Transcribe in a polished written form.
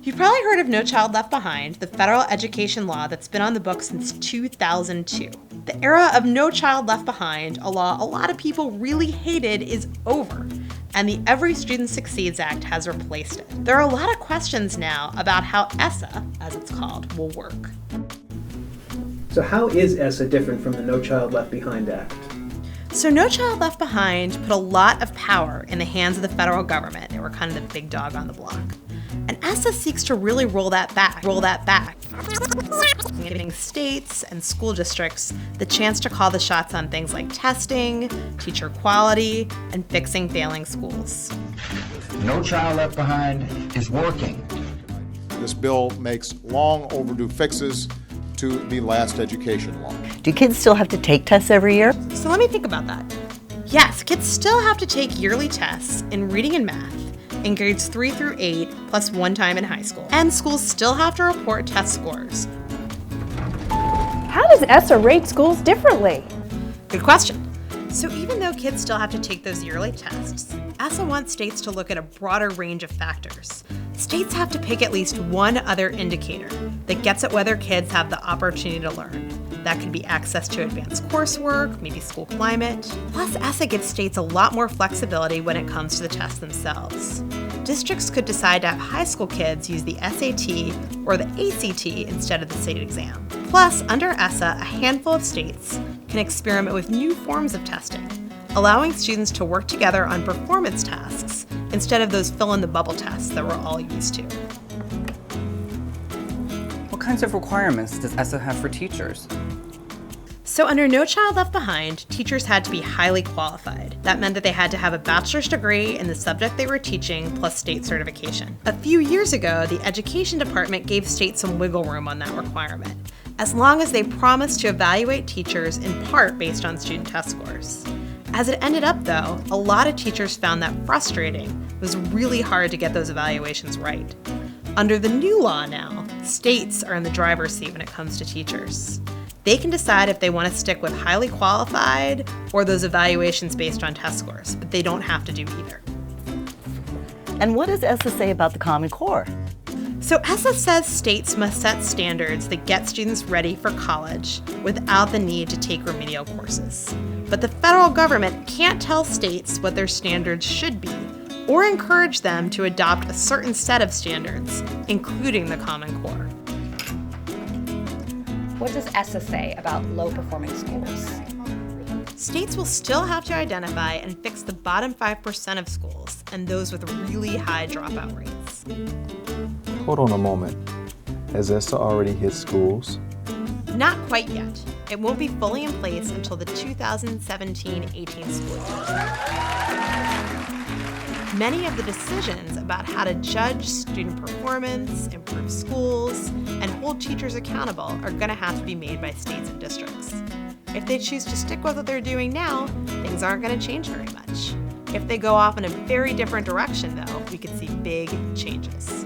You've probably heard of No Child Left Behind, the federal education law that's been on the books since 2002. The era of No Child Left Behind, a law a lot of people really hated, is over, and the Every Student Succeeds Act has replaced it. There are a lot of questions now about how ESSA, as it's called, will work. So how is ESSA different from the No Child Left Behind Act? So No Child Left Behind put a lot of power in the hands of the federal government. They were kind of the big dog on the block. And ESSA seeks to really roll that back, giving states and school districts the chance to call the shots on things like testing, teacher quality, and fixing failing schools. No Child Left Behind is working. This bill makes long overdue fixes to the last education law. Do kids still have to take tests every year? So let me think about that. Yes, kids still have to take yearly tests in reading and math in grades 3 through 8, plus one time in high school. And schools still have to report test scores. How does ESSA rate schools differently? Good question. So even though kids still have to take those yearly tests, ESSA wants states to look at a broader range of factors. States have to pick at least one other indicator that gets at whether kids have the opportunity to learn. That could be access to advanced coursework, maybe school climate. Plus, ESSA gives states a lot more flexibility when it comes to the tests themselves. Districts could decide to have high school kids use the SAT or the ACT instead of the state exam. Plus, under ESSA, a handful of states can experiment with new forms of testing, allowing students to work together on performance tasks instead of those fill-in-the-bubble tests that we're all used to. What kinds of requirements does ESSA have for teachers? So under No Child Left Behind, teachers had to be highly qualified. That meant that they had to have a bachelor's degree in the subject they were teaching plus state certification. A few years ago, the Education Department gave states some wiggle room on that requirement, as long as they promised to evaluate teachers in part based on student test scores. As it ended up, though, a lot of teachers found that frustrating. It was really hard to get those evaluations right. Under the new law now, states are in the driver's seat when it comes to teachers. They can decide if they want to stick with highly qualified or those evaluations based on test scores, but they don't have to do either. And what does ESSA say about the Common Core? So ESSA says states must set standards that get students ready for college without the need to take remedial courses. But the federal government can't tell states what their standards should be or encourage them to adopt a certain set of standards, including the Common Core. What does ESSA say about low-performing schools? States will still have to identify and fix the bottom 5% of schools and those with really high dropout rates. Hold on a moment. Has ESSA already hit schools? Not quite yet. It won't be fully in place until the 2017-18 school year. Many of the decisions about how to judge student performance, improve schools, and hold teachers accountable are going to have to be made by states and districts. If they choose to stick with what they're doing now, things aren't going to change very much. If they go off in a very different direction, though, we could see big changes.